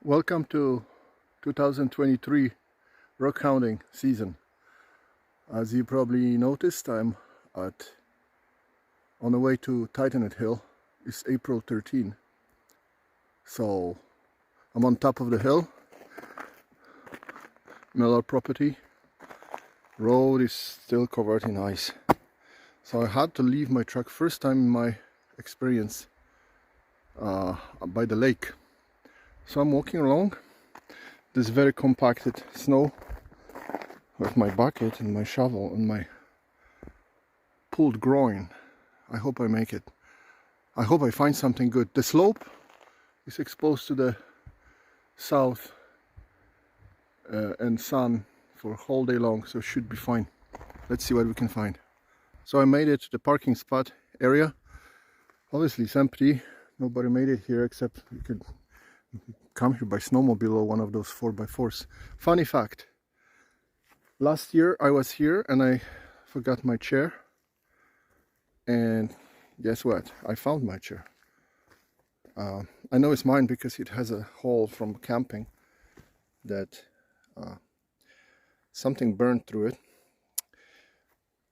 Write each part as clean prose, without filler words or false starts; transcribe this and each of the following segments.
Welcome to 2023 rock hounding season. As you probably noticed, I'm on the way to Titanite Hill. It's April 13. So I'm on top of the hill. Miller property. Road is still covered in ice. So I had to leave my truck first time in my experience by the lake. So I'm walking along this very compacted snow with my bucket and my shovel and my pulled groin. I hope I make it. I hope I find something good. The slope is exposed to the south and sun for a whole day long, so it should be fine. Let's see what we can find. So I made it to the parking spot area. Obviously it's empty. Nobody made it here except you could come here by snowmobile or one of those 4x4s. Funny fact, last year I was here and I forgot my chair, and guess what, I found my chair. I know it's mine because it has a hole from camping that something burned through it,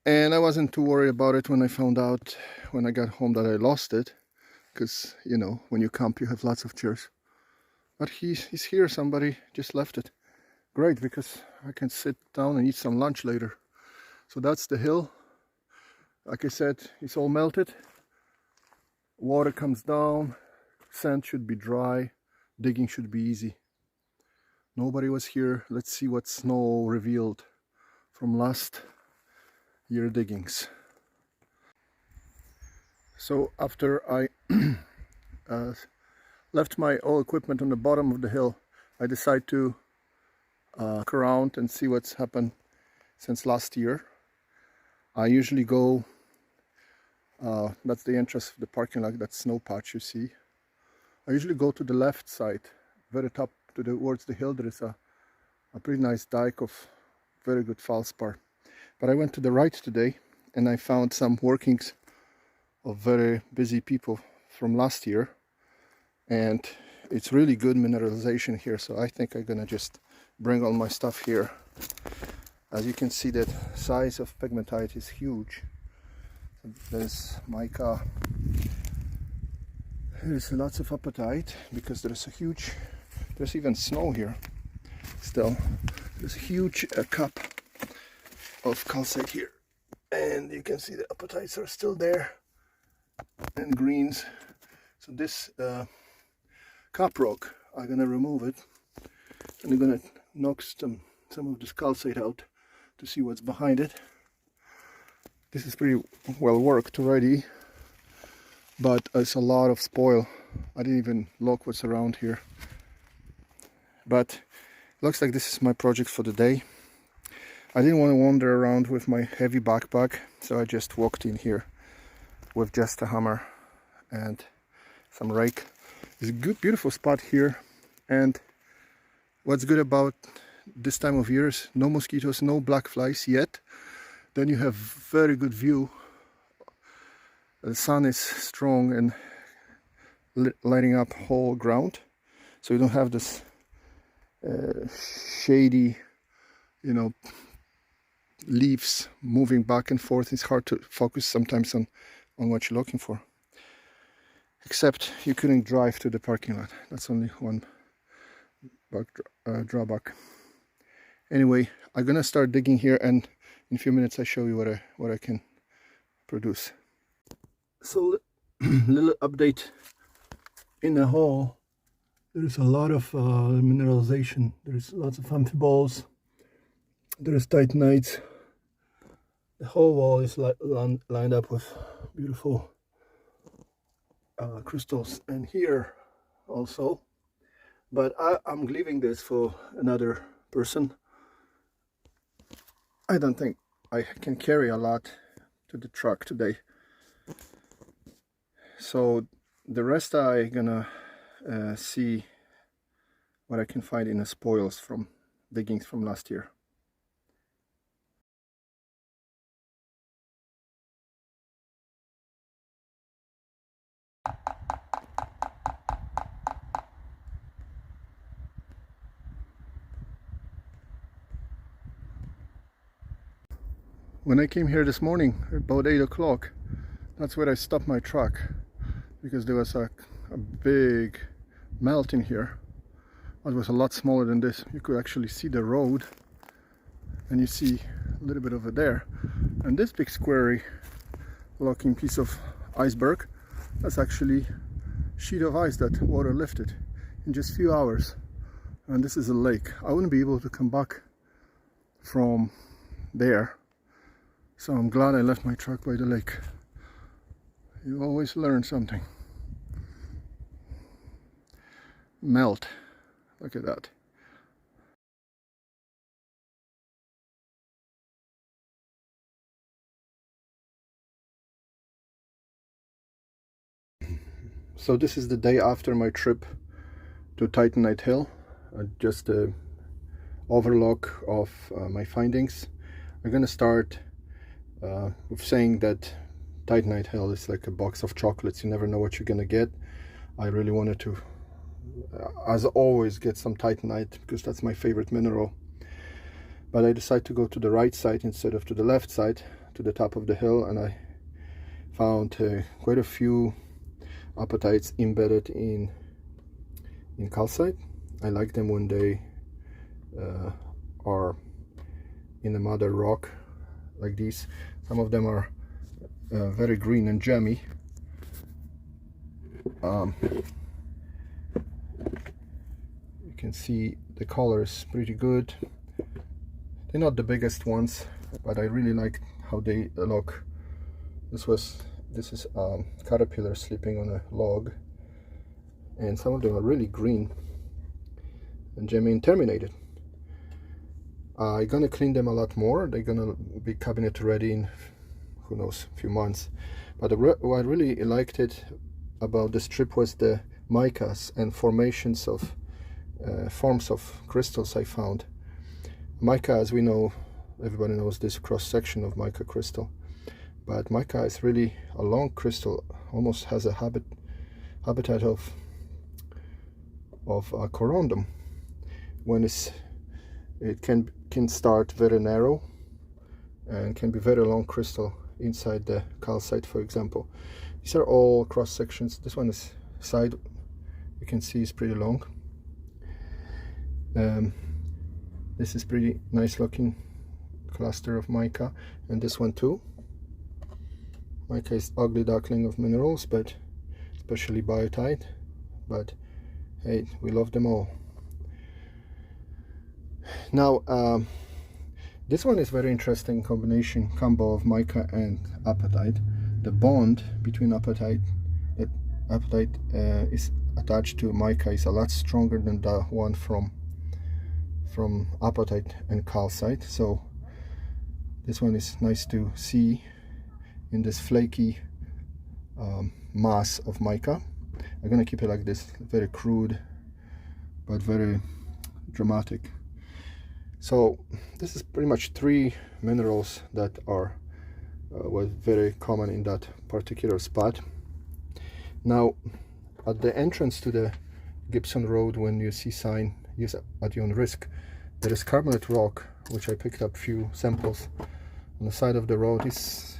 and I wasn't too worried about it when I found out when I got home that I lost it, because you know, when you camp you have lots of chairs. But he's here, somebody just left it. Great, because I can sit down and eat some lunch later. So that's the hill. Like I said, it's all melted. Water comes down, sand should be dry, digging should be easy. Nobody was here. Let's see what snow revealed from last year diggings. So after I left my old equipment on the bottom of the hill, I decided to look around and see what's happened since last year. I usually go, that's the entrance of the parking lot, that snow patch you see. I usually go to the left side, very top towards the hill. There is a pretty nice dike of very good Feldspar. But I went to the right today and I found some workings of very busy people from last year. And it's really good mineralization here, so I think I'm gonna just bring all my stuff here. As you can see, that size of pegmatite is huge. There's mica, there's lots of apatite because there's even snow here still. There's a huge cup of calcite here, and you can see the apatites are still there, and greens. So this cap rock, I'm gonna remove it and I'm gonna knock some of this calcite out to see what's behind it. This is pretty well worked already, but it's a lot of spoil. I didn't even look what's around here, but looks like this is my project for the day. I didn't want to wander around with my heavy backpack, so I just walked in here with just a hammer and some rake. It's a good, beautiful spot here, and what's good about this time of year is no mosquitoes, no black flies yet. Then you have very good view. The sun is strong and lighting up whole ground, so you don't have this shady, you know, leaves moving back and forth. It's hard to focus sometimes on what you're looking for. Except you couldn't drive to the parking lot. That's only one drawback. Anyway, I'm gonna start digging here, and in a few minutes I show you what I can produce. So little update in the hole. There's a lot of mineralization. There's lots of amphiboles. There's titanites. The whole wall is lined up with beautiful crystals, and here also. But I'm leaving this for another person. I don't think I can carry a lot to the truck today, so the rest I gonna see what I can find in the spoils from diggings from last year. When I came here this morning about 8 o'clock, that's where I stopped my truck, because there was a big melt in here. It was a lot smaller than this. You could actually see the road, and you see a little bit over there. And this big squarey looking piece of iceberg, that's actually a sheet of ice that water lifted in just a few hours. And this is a lake. I wouldn't be able to come back from there, so I'm glad I left my truck by the lake. You always learn something. Melt. Look at that. So this is the day after my trip to Titanite Hill. Just a overlook of my findings. I'm gonna start with saying that Titanite Hill is like a box of chocolates. You never know what you're gonna get. I really wanted to, as always, get some Titanite because that's my favorite mineral. But I decided to go to the right side instead of to the left side, to the top of the hill, and I found quite a few apatites embedded in calcite. I like them when they are in a mother rock like these. Some of them are very green and gemmy. You can see the color is pretty good. They're not the biggest ones, but I really like how they look. This is caterpillar sleeping on a log, and some of them are really green and gemmy and terminated. I'm gonna clean them a lot more. They're gonna be cabinet ready in, who knows, a few months. But what I really liked it about this trip was the micas and formations of forms of crystals I found. Mica, as we know, everybody knows this cross section of mica crystal, but mica is really a long crystal, almost has a habitat of a corundum. When it can start very narrow and can be very long crystal inside the calcite, for example. These are all cross sections. This one is side, you can see, is pretty long. This is pretty nice looking cluster of mica, and this one too. Mica is ugly duckling of minerals, but especially biotite, but hey, we love them all. Now this one is very interesting combo of mica and apatite. The bond between apatite is attached to mica is a lot stronger than the one from apatite and calcite. So this one is nice to see in this flaky mass of mica. I'm gonna keep it like this, very crude but very dramatic. So this is pretty much three minerals that are was very common in that particular spot. Now at the entrance to the Gibson Road, when you see sign use at your own risk, there is carbonate rock, which I picked up few samples on the side of the road. This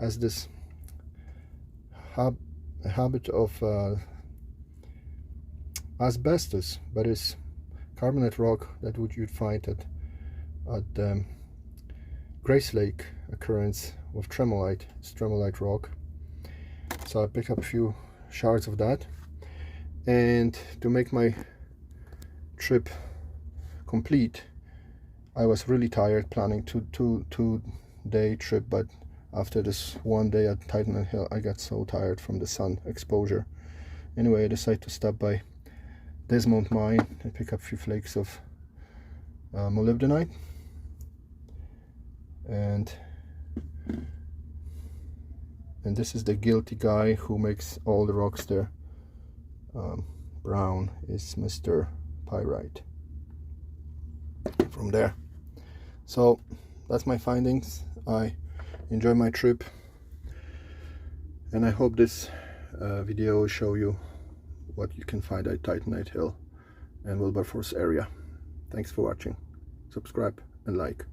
has this habit of asbestos, but it's carbonate rock that you'd find at Grace Lake occurrence with tremolite. It's tremolite rock. So I picked up a few shards of that, and to make my trip complete, I was really tired planning two-day trip, but after this one day at Titanite Hill, I got so tired from the sun exposure. Anyway, I decided to stop by Desmond Mine and pick up a few flakes of molybdenite, and this is the guilty guy who makes all the rocks there brown, is Mr. Pyrite from there. So that's my findings. I enjoy my trip, and I hope this video will show you what you can find at Titanite Hill and Wilberforce area. Thanks for watching. Subscribe and like.